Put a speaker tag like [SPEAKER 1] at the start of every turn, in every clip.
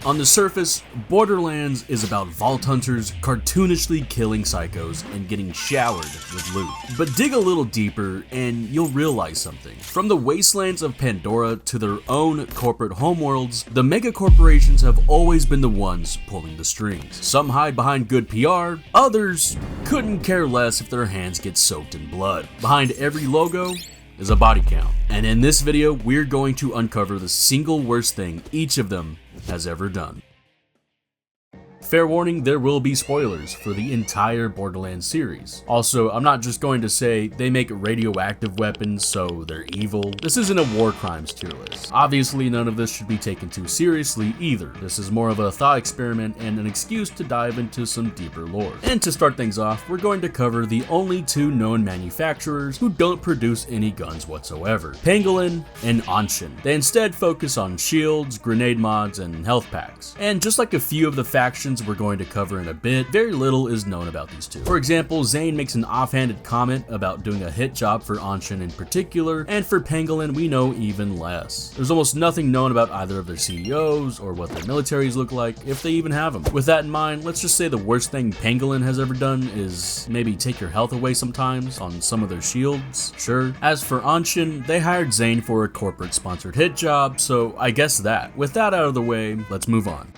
[SPEAKER 1] On the surface, Borderlands is about vault hunters cartoonishly killing psychos and getting showered with loot. But dig a little deeper and you'll realize something. From the wastelands of Pandora to their own corporate homeworlds, the mega corporations have always been the ones pulling the strings. Some hide behind good PR, others couldn't care less if their hands get soaked in blood. Behind every logo is a body count. And in this video, we're going to uncover the single worst thing each of them has ever done. Fair warning, there will be spoilers for the entire Borderlands series. Also, I'm not just going to say they make radioactive weapons, so they're evil. This isn't a war crimes tier list. Obviously, none of this should be taken too seriously either. This is more of a thought experiment and an excuse to dive into some deeper lore. And to start things off, we're going to cover the only two known manufacturers who don't produce any guns whatsoever, Pangolin and Anshin. They instead focus on shields, grenade mods, and health packs. And just like a few of the factions we're going to cover in a bit, very little is known about these two. For example, Zane makes an offhanded comment about doing a hit job for Anshin in particular, and for Pangolin we know even less. There's almost nothing known about either of their CEOs or what their militaries look like, if they even have them. With that in mind, let's just say the worst thing Pangolin has ever done is maybe take your health away sometimes on some of their shields, sure. As for Anshin, they hired Zane for a corporate sponsored hit job, so I guess that. With that out of the way, let's move on.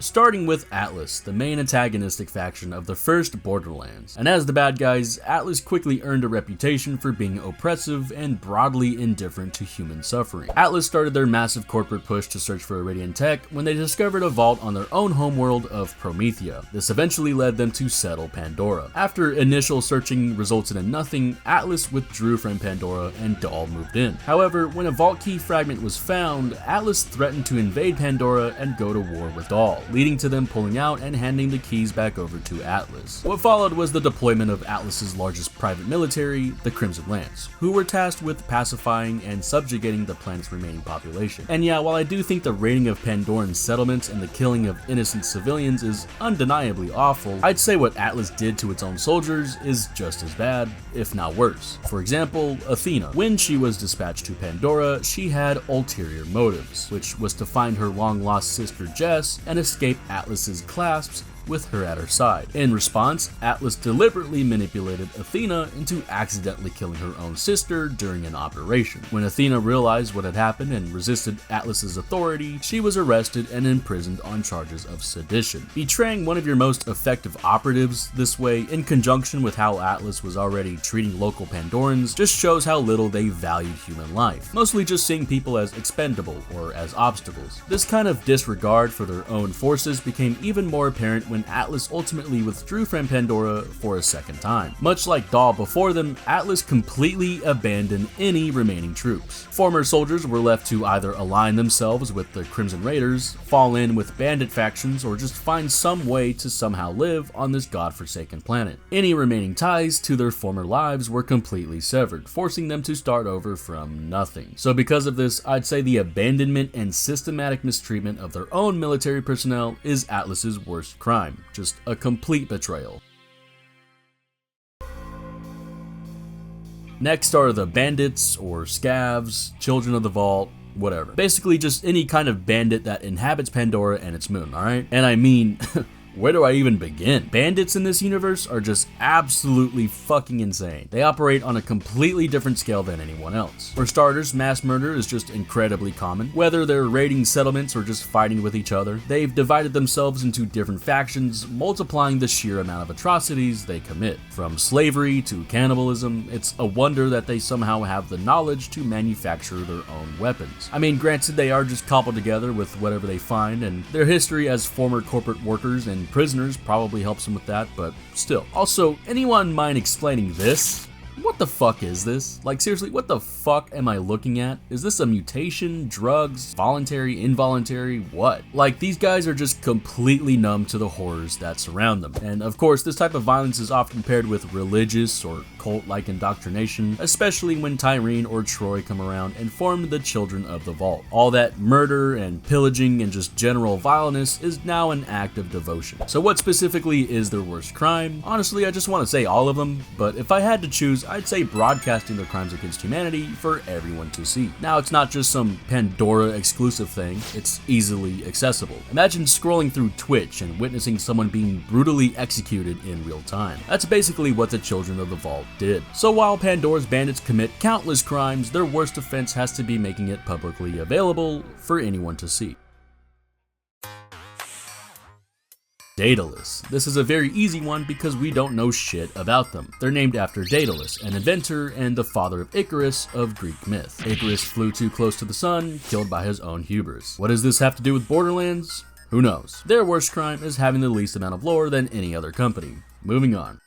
[SPEAKER 1] Starting with Atlas, the main antagonistic faction of the first Borderlands. And as the bad guys, Atlas quickly earned a reputation for being oppressive and broadly indifferent to human suffering. Atlas started their massive corporate push to search for Eridian tech when they discovered a vault on their own homeworld of Promethea. This eventually led them to settle Pandora. After initial searching resulted in nothing, Atlas withdrew from Pandora and DAHL moved in. However, when a vault key fragment was found, Atlas threatened to invade Pandora and go to war with DAHL, leading to them pulling out and handing the keys back over to Atlas. What followed was the deployment of Atlas's largest private military, the Crimson Lance, who were tasked with pacifying and subjugating the planet's remaining population. And yeah, while I do think the raiding of Pandoran settlements and the killing of innocent civilians is undeniably awful, I'd say what Atlas did to its own soldiers is just as bad, if not worse. For example, Athena. When she was dispatched to Pandora, she had ulterior motives, which was to find her long-lost sister Jess and escape Atlas's clasps with her at her side. In response, Atlas deliberately manipulated Athena into accidentally killing her own sister during an operation. When Athena realized what had happened and resisted Atlas's authority, she was arrested and imprisoned on charges of sedition. Betraying one of your most effective operatives this way, in conjunction with how Atlas was already treating local Pandorans, just shows how little they valued human life, mostly just seeing people as expendable or as obstacles. This kind of disregard for their own forces became even more apparent when Atlas ultimately withdrew from Pandora for a second time. Much like DAHL before them, Atlas completely abandoned any remaining troops. Former soldiers were left to either align themselves with the Crimson Raiders, fall in with bandit factions, or just find some way to somehow live on this godforsaken planet. Any remaining ties to their former lives were completely severed, forcing them to start over from nothing. So because of this, I'd say the abandonment and systematic mistreatment of their own military personnel is Atlas's worst crime. Just a complete betrayal. Next are the Bandits, or Scavs, Children of the Vault, whatever. Basically just any kind of bandit that inhabits Pandora and its moon, alright? And I mean, where do I even begin? Bandits in this universe are just absolutely fucking insane. They operate on a completely different scale than anyone else. For starters, mass murder is just incredibly common. Whether they're raiding settlements or just fighting with each other, they've divided themselves into different factions, multiplying the sheer amount of atrocities they commit. From slavery to cannibalism, it's a wonder that they somehow have the knowledge to manufacture their own weapons. I mean, granted, they are just cobbled together with whatever they find, and their history as former corporate workers and prisoners probably helps them with that, but still. Also, anyone mind explaining this? What the fuck is this? Like seriously, what the fuck am I looking at? Is this a mutation, drugs, voluntary, involuntary, what? Like these guys are just completely numb to the horrors that surround them. And of course, this type of violence is often paired with religious or cult-like indoctrination, especially when Tyrene or Troy come around and form the Children of the Vault. All that murder and pillaging and just general vileness is now an act of devotion. So what specifically is their worst crime? Honestly, I just want to say all of them, but if I had to choose, I'd say broadcasting their crimes against humanity for everyone to see. Now, it's not just some Pandora exclusive thing, it's easily accessible. Imagine scrolling through Twitch and witnessing someone being brutally executed in real time. That's basically what the Children of the Vault did. So while Pandora's bandits commit countless crimes, their worst offense has to be making it publicly available for anyone to see. Daedalus. This is a very easy one because we don't know shit about them. They're named after Daedalus, an inventor and the father of Icarus of Greek myth. Icarus flew too close to the sun, killed by his own hubris. What does this have to do with Borderlands? Who knows? Their worst crime is having the least amount of lore than any other company. Moving on.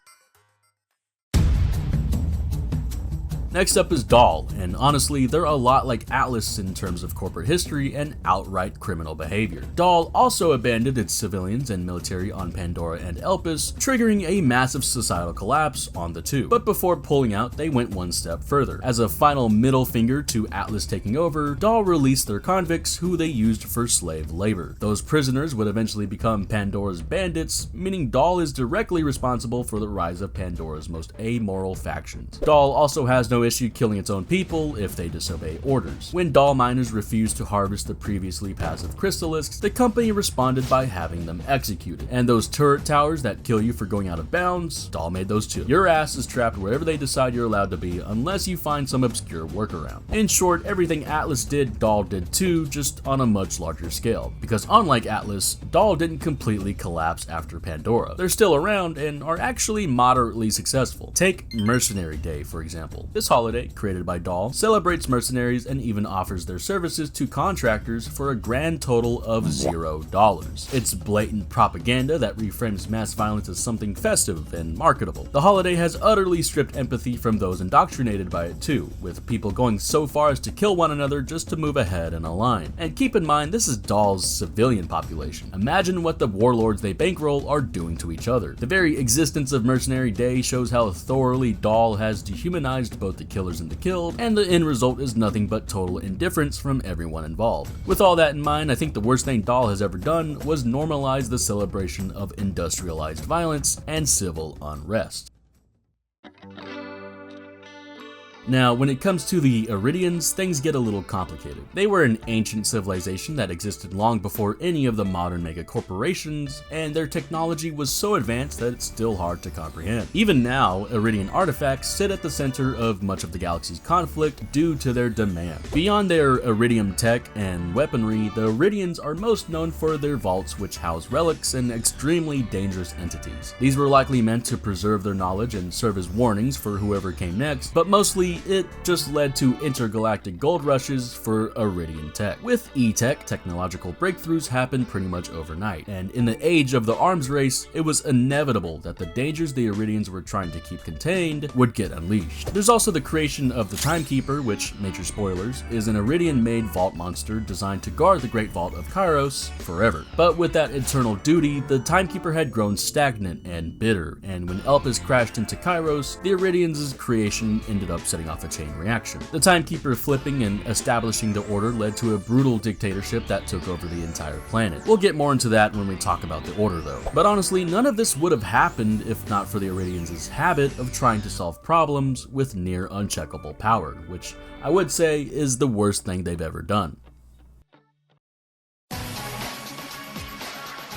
[SPEAKER 1] Next up is DAHL, and honestly, they're a lot like Atlas in terms of corporate history and outright criminal behavior. DAHL also abandoned its civilians and military on Pandora and Elpis, triggering a massive societal collapse on the two. But before pulling out, they went one step further. As a final middle finger to Atlas taking over, DAHL released their convicts who they used for slave labor. Those prisoners would eventually become Pandora's bandits, meaning DAHL is directly responsible for the rise of Pandora's most amoral factions. DAHL also has no issue killing its own people if they disobey orders. When DAHL miners refused to harvest the previously passive crystalisks, the company responded by having them executed. And those turret towers that kill you for going out of bounds, DAHL made those too. Your ass is trapped wherever they decide you're allowed to be unless you find some obscure workaround. In short, everything Atlas did, DAHL did too, just on a much larger scale. Because unlike Atlas, DAHL didn't completely collapse after Pandora. They're still around and are actually moderately successful. Take Mercenary Day, for example. This holiday, created by DAHL, celebrates mercenaries and even offers their services to contractors for a grand total of $0. It's blatant propaganda that reframes mass violence as something festive and marketable. The holiday has utterly stripped empathy from those indoctrinated by it too, with people going so far as to kill one another just to move ahead in a line. And keep in mind, this is DAHL's civilian population. Imagine what the warlords they bankroll are doing to each other. The very existence of Mercenary Day shows how thoroughly DAHL has dehumanized both the killers and the killed, and the end result is nothing but total indifference from everyone involved. With all that in mind, I think the worst thing DAHL has ever done was normalize the celebration of industrialized violence and civil unrest. Now, when it comes to the Eridians, things get a little complicated. They were an ancient civilization that existed long before any of the modern megacorporations, and their technology was so advanced that it's still hard to comprehend. Even now, Eridian artifacts sit at the center of much of the galaxy's conflict due to their demand. Beyond their Iridium tech and weaponry, the Eridians are most known for their vaults which house relics and extremely dangerous entities. These were likely meant to preserve their knowledge and serve as warnings for whoever came next, but mostly it just led to intergalactic gold rushes for Eridian tech. With E-Tech, technological breakthroughs happened pretty much overnight, and in the age of the arms race, it was inevitable that the dangers the Eridians were trying to keep contained would get unleashed. There's also the creation of the Timekeeper, which, major spoilers, is an Eridian-made vault monster designed to guard the Great Vault of Kairos forever. But with that eternal duty, the Timekeeper had grown stagnant and bitter, and when Elpis crashed into Kairos, the Eridians' creation ended up setting off a chain reaction. The Timekeeper flipping and establishing the Order led to a brutal dictatorship that took over the entire planet. We'll get more into that when we talk about the Order though. But honestly, none of this would have happened if not for the Eridians' habit of trying to solve problems with near uncheckable power, which I would say is the worst thing they've ever done.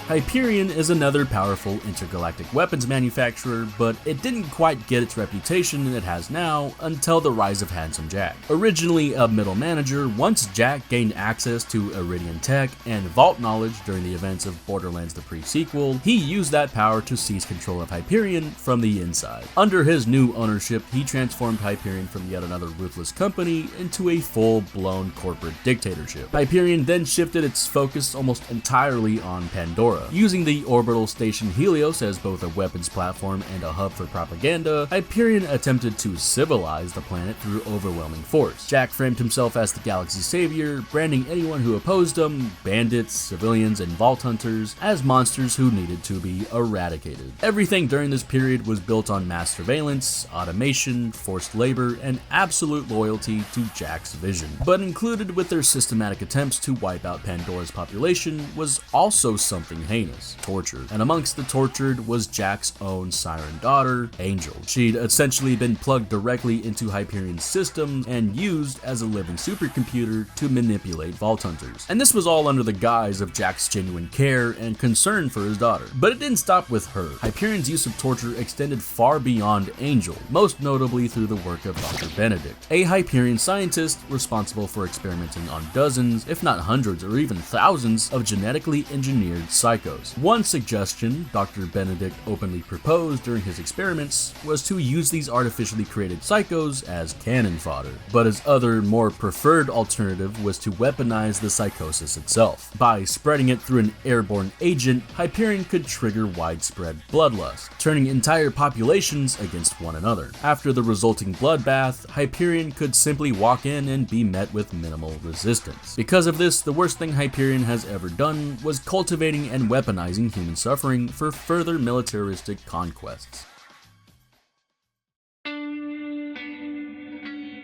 [SPEAKER 1] Hyperion is another powerful intergalactic weapons manufacturer, but it didn't quite get its reputation it has now until the rise of Handsome Jack. Originally a middle manager, once Jack gained access to Eridian tech and vault knowledge during the events of Borderlands the pre-sequel, he used that power to seize control of Hyperion from the inside. Under his new ownership, he transformed Hyperion from yet another ruthless company into a full-blown corporate dictatorship. Hyperion then shifted its focus almost entirely on Pandora, Pandora. Using the orbital station Helios as both a weapons platform and a hub for propaganda, Hyperion attempted to civilize the planet through overwhelming force. Jack framed himself as the galaxy's savior, branding anyone who opposed him, bandits, civilians, and vault hunters, as monsters who needed to be eradicated. Everything during this period was built on mass surveillance, automation, forced labor, and absolute loyalty to Jack's vision. But included with their systematic attempts to wipe out Pandora's population was also something heinous: torture. And amongst the tortured was Jack's own siren daughter, Angel. She'd essentially been plugged directly into Hyperion's systems and used as a living supercomputer to manipulate vault hunters. And this was all under the guise of Jack's genuine care and concern for his daughter. But it didn't stop with her. Hyperion's use of torture extended far beyond Angel, most notably through the work of Dr. Benedict, a Hyperion scientist responsible for experimenting on dozens, if not hundreds or even thousands, of genetically engineered psychos. One suggestion Dr. Benedict openly proposed during his experiments was to use these artificially created psychos as cannon fodder, but his other, more preferred alternative was to weaponize the psychosis itself. By spreading it through an airborne agent, Hyperion could trigger widespread bloodlust, turning entire populations against one another. After the resulting bloodbath, Hyperion could simply walk in and be met with minimal resistance. Because of this, the worst thing Hyperion has ever done was cultivating and weaponizing human suffering for further militaristic conquests.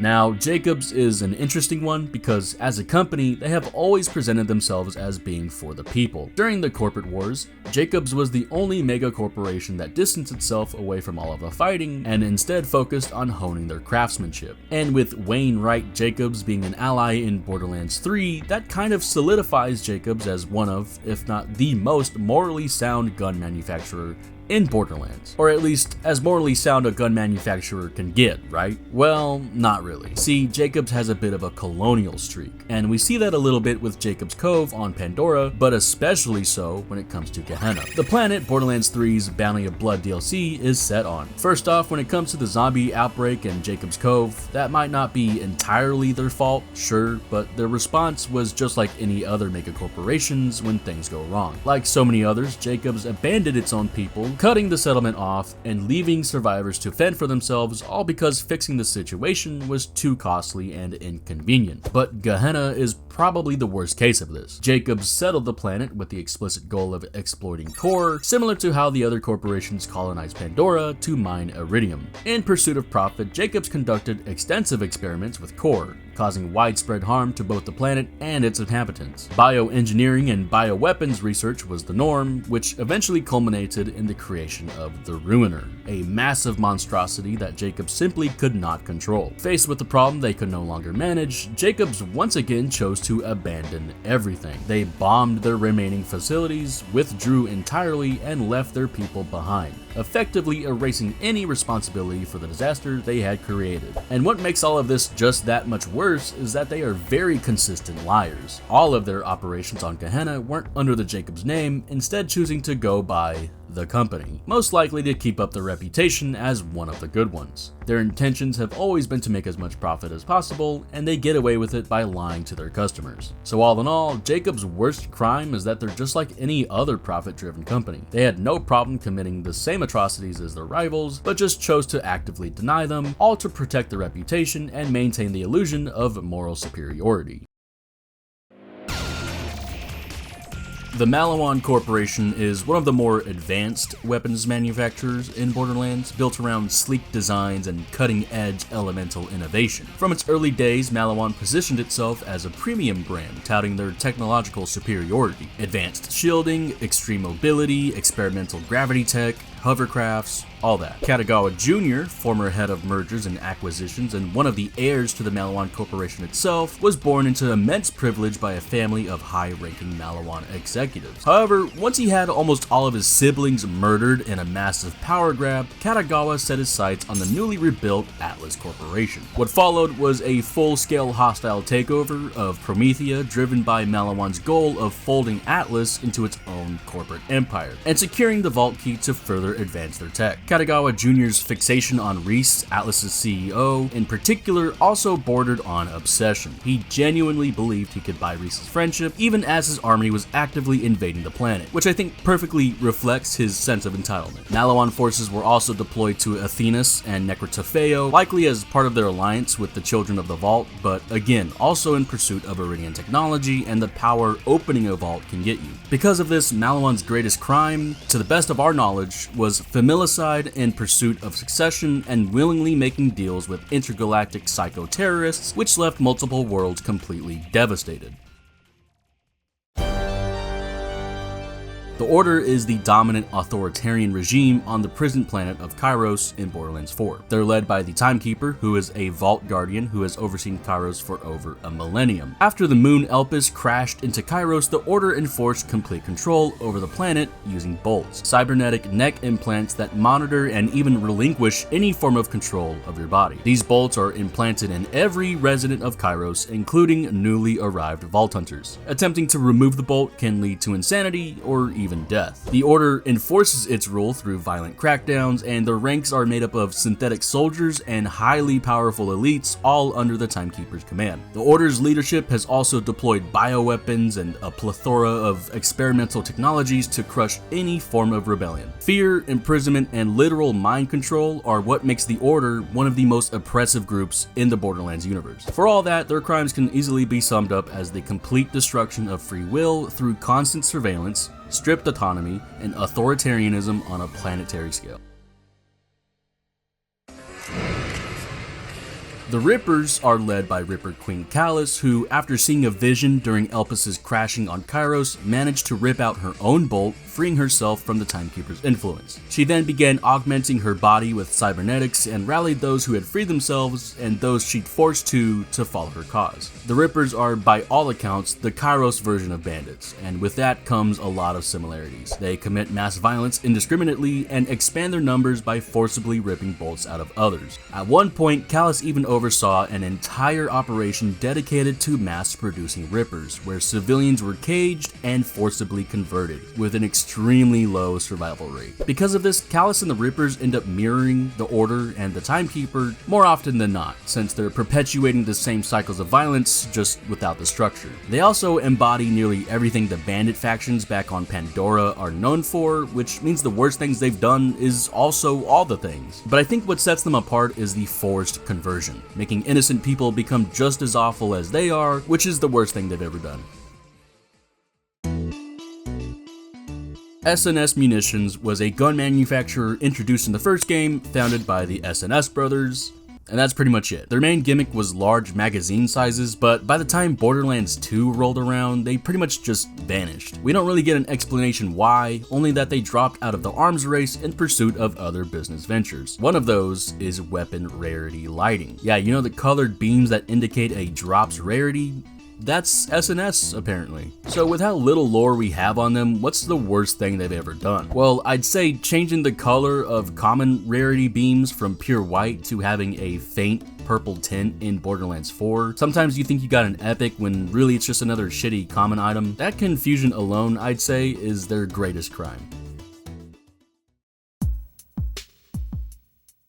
[SPEAKER 1] Now, Jakobs is an interesting one because as a company, they have always presented themselves as being for the people. During the corporate wars, Jakobs was the only mega corporation that distanced itself away from all of the fighting and instead focused on honing their craftsmanship. And with Wainwright Jakobs being an ally in Borderlands 3, that kind of solidifies Jakobs as one of, if not the most morally sound gun manufacturer in Borderlands, or at least as morally sound a gun manufacturer can get, right? Well, not really. See, Jakobs has a bit of a colonial streak, and we see that a little bit with Jakobs Cove on Pandora, but especially so when it comes to Gehenna, the planet Borderlands 3's Bounty of Blood DLC is set on. First off, when it comes to the zombie outbreak and Jakobs Cove, that might not be entirely their fault, sure, but their response was just like any other mega corporations when things go wrong. Like so many others, Jakobs abandoned its own people, cutting the settlement off and leaving survivors to fend for themselves, all because fixing the situation was too costly and inconvenient. But Gehenna is probably the worst case of this. Jakobs settled the planet with the explicit goal of exploiting core, similar to how the other corporations colonized Pandora to mine Eridian. In pursuit of profit, Jakobs conducted extensive experiments with core, causing widespread harm to both the planet and its inhabitants. Bioengineering and bioweapons research was the norm, which eventually culminated in the creation of the Ruiner, a massive monstrosity that Jakobs simply could not control. Faced with the problem they could no longer manage, Jakobs once again chose to abandon everything. They bombed their remaining facilities, withdrew entirely, and left their people behind, effectively erasing any responsibility for the disaster they had created. And what makes all of this just that much worse is that they are very consistent liars. All of their operations on Gehenna weren't under the Jakobs name, instead choosing to go by the company, most likely to keep up their reputation as one of the good ones. Their intentions have always been to make as much profit as possible, and they get away with it by lying to their customers. So all in all, Jakobs' worst crime is that they're just like any other profit-driven company. They had no problem committing the same atrocities as their rivals, but just chose to actively deny them, all to protect their reputation and maintain the illusion of moral superiority. The Maliwan Corporation is one of the more advanced weapons manufacturers in Borderlands, built around sleek designs and cutting-edge elemental innovation. From its early days, Maliwan positioned itself as a premium brand, touting their technological superiority. Advanced shielding, extreme mobility, experimental gravity tech, hovercrafts, all that. Katagawa Jr., former head of mergers and acquisitions and one of the heirs to the Maliwan Corporation itself, was born into immense privilege by a family of high-ranking Maliwan executives. However, once he had almost all of his siblings murdered in a massive power grab, Katagawa set his sights on the newly rebuilt Atlas Corporation. What followed was a full-scale hostile takeover of Promethea, driven by Maliwan's goal of folding Atlas into its own corporate empire, and securing the vault key to further further advance their tech. Katagawa Jr.'s fixation on Reese, Atlas's CEO, in particular, also bordered on obsession. He genuinely believed he could buy Reese's friendship, even as his army was actively invading the planet, which I think perfectly reflects his sense of entitlement. Maliwan forces were also deployed to Athenas and Necrotafeo, likely as part of their alliance with the Children of the Vault, but again, also in pursuit of Eridian technology and the power opening a vault can get you. Because of this, Maliwan's greatest crime, to the best of our knowledge, was familicide in pursuit of succession and willingly making deals with intergalactic psycho-terrorists, which left multiple worlds completely devastated. The Order is the dominant authoritarian regime on the prison planet of Kairos in Borderlands 4. They're led by the Timekeeper, who is a Vault Guardian who has overseen Kairos for over a millennium. After the moon Elpis crashed into Kairos, the Order enforced complete control over the planet using bolts, cybernetic neck implants that monitor and even relinquish any form of control of your body. These bolts are implanted in every resident of Kairos, including newly arrived Vault Hunters. Attempting to remove the bolt can lead to insanity or even death. The Order enforces its rule through violent crackdowns, and their ranks are made up of synthetic soldiers and highly powerful elites, all under the Timekeeper's command. The Order's leadership has also deployed bioweapons and a plethora of experimental technologies to crush any form of rebellion. Fear, imprisonment, and literal mind control are what makes the Order one of the most oppressive groups in the Borderlands universe. For all that, their crimes can easily be summed up as the complete destruction of free will through constant surveillance, stripped autonomy, and authoritarianism on a planetary scale. The Rippers are led by Ripper Queen Callis, who, after seeing a vision during Elpis's crashing on Kairos, managed to rip out her own bolt, freeing herself from the Timekeeper's influence. She then began augmenting her body with cybernetics and rallied those who had freed themselves and those she'd forced to follow her cause. The Rippers are, by all accounts, the Kairos version of Bandits, and with that comes a lot of similarities. They commit mass violence indiscriminately and expand their numbers by forcibly ripping bolts out of others. At one point, Callis even oversaw an entire operation dedicated to mass producing Rippers, where civilians were caged and forcibly converted, with an extremely low survival rate. Because of this, Callis and the Rippers end up mirroring the Order and the Timekeeper more often than not, since they're perpetuating the same cycles of violence, just without the structure. They also embody nearly everything the Bandit factions back on Pandora are known for, which means the worst things they've done is also all the things. But I think what sets them apart is the forced conversion, making innocent people become just as awful as they are, which is the worst thing they've ever done. S&S Munitions was a gun manufacturer introduced in the first game, founded by the S&S brothers, and that's pretty much it. Their main gimmick was large magazine sizes, but by the time Borderlands 2 rolled around, they pretty much just vanished. We don't really get an explanation why, only that they dropped out of the arms race in pursuit of other business ventures. One of those is weapon rarity lighting. Yeah, you know the colored beams that indicate a drop's rarity? That's S&S, apparently. So with how little lore we have on them, what's the worst thing they've ever done? Well, I'd say changing the color of common rarity beams from pure white to having a faint purple tint in Borderlands 4. Sometimes you think you got an epic when really it's just another shitty common item. That confusion alone, I'd say, is their greatest crime.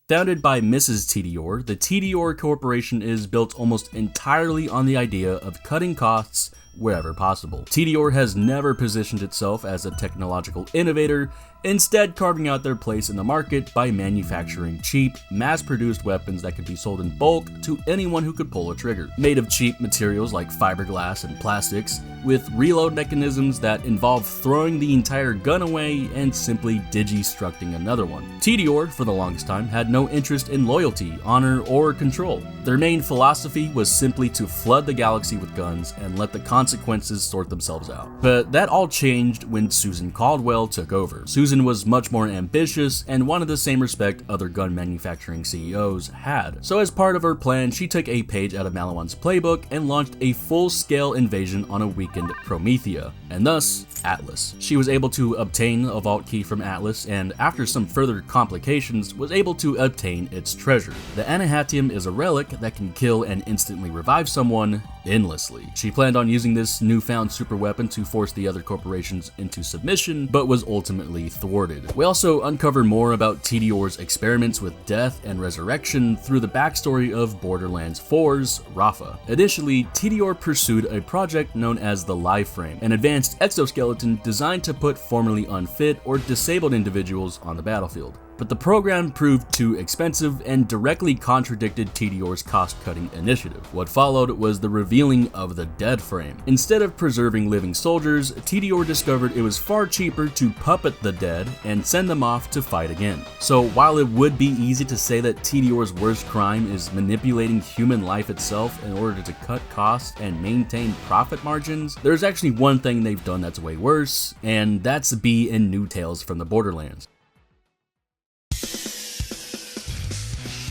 [SPEAKER 1] Founded by Mrs. Tediore, the Tediore Corporation is built almost entirely on the idea of cutting costs wherever possible. Tediore has never positioned itself as a technological innovator, instead carving out their place in the market by manufacturing cheap, mass-produced weapons that could be sold in bulk to anyone who could pull a trigger. Made of cheap materials like fiberglass and plastics, with reload mechanisms that involve throwing the entire gun away and simply digistructing another one. Tediore, for the longest time, had no interest in loyalty, honor, or control. Their main philosophy was simply to flood the galaxy with guns and let the consequences sort themselves out. But that all changed when Susan Caldwell took over. Susan was much more ambitious and wanted the same respect other gun manufacturing CEOs had. So as part of her plan, she took a page out of Maliwan's playbook and launched a full-scale invasion on a weakened Promethea, and thus Atlas. She was able to obtain a vault key from Atlas, and after some further complications, was able to obtain its treasure. The Anahatium is a relic that can kill and instantly revive someone endlessly. She planned on using this newfound super weapon to force the other corporations into submission, but was ultimately thwarted. We also uncover more about Tediore's experiments with death and resurrection through the backstory of Borderlands 4's Rafa. Additionally, Tediore pursued a project known as the Life Frame, an advanced exoskeleton designed to put formerly unfit or disabled individuals on the battlefield. But the program proved too expensive and directly contradicted Tediore's cost-cutting initiative. What followed was the revealing of the Dead Frame. Instead of preserving living soldiers, Tediore discovered it was far cheaper to puppet the dead and send them off to fight again. So while it would be easy to say that Tediore's worst crime is manipulating human life itself in order to cut costs and maintain profit margins, there's actually one thing they've done that's way worse, and that's be in new tales from the Borderlands.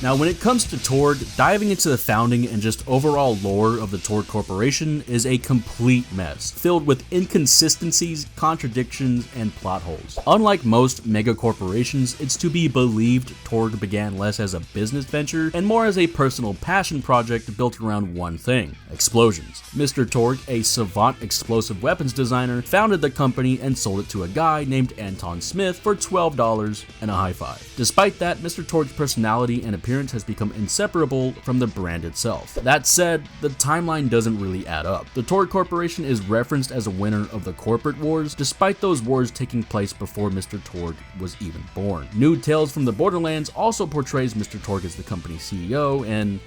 [SPEAKER 1] Now, when it comes to Torgue, diving into the founding and just overall lore of the Torgue Corporation is a complete mess, filled with inconsistencies, contradictions, and plot holes. Unlike most mega corporations, it's to be believed Torgue began less as a business venture and more as a personal passion project built around one thing: explosions. Mr. Torgue, a savant explosive weapons designer, founded the company and sold it to a guy named Anton Smith for $12 and a high five. Despite that, Mr. Torgue's personality and appearance has become inseparable from the brand itself. That said, the timeline doesn't really add up. The Torgue Corporation is referenced as a winner of the corporate wars, despite those wars taking place before Mr. Torgue was even born. New Tales from the Borderlands also portrays Mr. Torgue as the company's CEO, and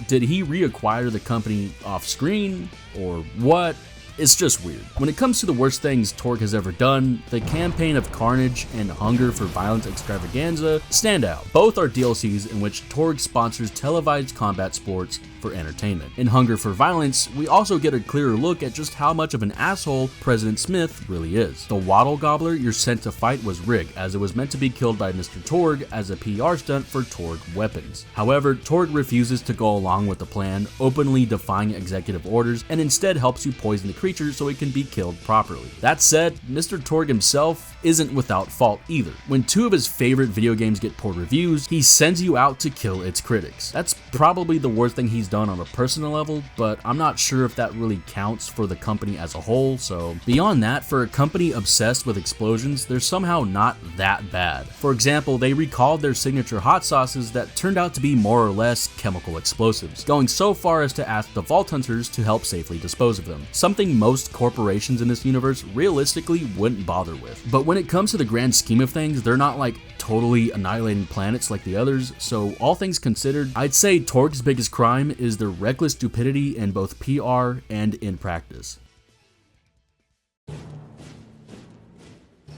[SPEAKER 1] did he reacquire the company off screen, or what? It's just weird. When it comes to the worst things Torgue has ever done, the Campaign of Carnage and Hunger for Violence Extravaganza stand out. Both are DLCs in which Torgue sponsors televised combat sports for entertainment. In Hunger for Violence, we also get a clearer look at just how much of an asshole President Smith really is. The Waddle Gobbler you're sent to fight was rigged, as it was meant to be killed by Mr. Torgue as a PR stunt for Torgue weapons. However, Torgue refuses to go along with the plan, openly defying executive orders, and instead helps you poison the creature so it can be killed properly. That said, Mr. Torgue himself isn't without fault either. When two of his favorite video games get poor reviews, he sends you out to kill its critics. That's probably the worst thing he's done on a personal level, but I'm not sure if that really counts for the company as a whole, so beyond that, for a company obsessed with explosions, they're somehow not that bad. For example, they recalled their signature hot sauces that turned out to be more or less chemical explosives, going so far as to ask the Vault Hunters to help safely dispose of them, something most corporations in this universe realistically wouldn't bother with. But when it comes to the grand scheme of things, they're not totally annihilating planets like the others, so all things considered, I'd say Torgue's biggest crime is their reckless stupidity in both PR and in practice.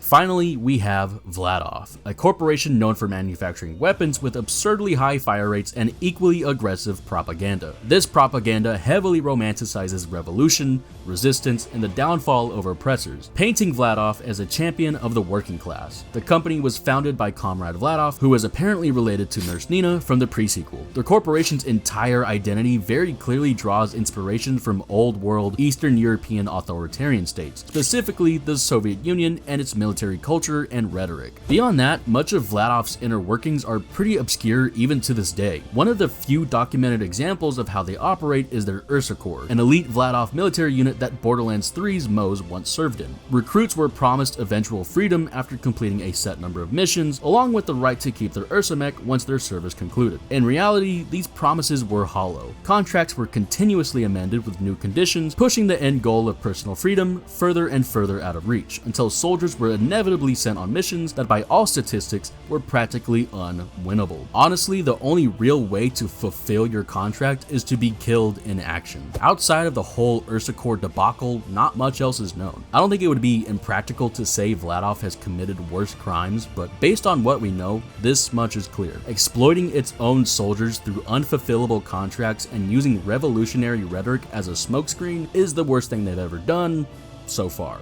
[SPEAKER 1] Finally, we have Vladof, a corporation known for manufacturing weapons with absurdly high fire rates and equally aggressive propaganda. This propaganda heavily romanticizes revolution, resistance, and the downfall of oppressors, painting Vladof as a champion of the working class. The company was founded by Comrade Vladof, who is apparently related to Nurse Nina from the pre-sequel. The corporation's entire identity very clearly draws inspiration from old-world Eastern European authoritarian states, specifically the Soviet Union and its military culture and rhetoric. Beyond that, much of Vladof's inner workings are pretty obscure even to this day. One of the few documented examples of how they operate is their Ursa Corps, an elite Vladof military unit that Borderlands 3's Moze once served in. Recruits were promised eventual freedom after completing a set number of missions, along with the right to keep their Ursa mech once their service concluded. In reality, these promises were hollow. Contracts were continuously amended with new conditions, pushing the end goal of personal freedom further and further out of reach, until soldiers were inevitably sent on missions that by all statistics were practically unwinnable. Honestly, the only real way to fulfill your contract is to be killed in action. Outside of the whole Ursa Corps debacle, not much else is known. I don't think it would be impractical to say Vladof has committed worse crimes, but based on what we know, this much is clear. Exploiting its own soldiers through unfulfillable contracts and using revolutionary rhetoric as a smokescreen is the worst thing they've ever done so far.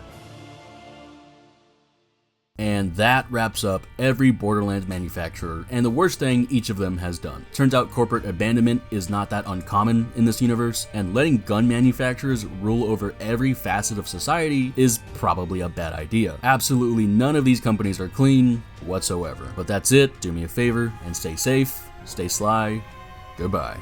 [SPEAKER 1] And that wraps up every Borderlands manufacturer and the worst thing each of them has done. Turns out corporate abandonment is not that uncommon in this universe, and letting gun manufacturers rule over every facet of society is probably a bad idea. Absolutely none of these companies are clean whatsoever. But that's it. Do me a favor and stay safe, stay sly. Goodbye.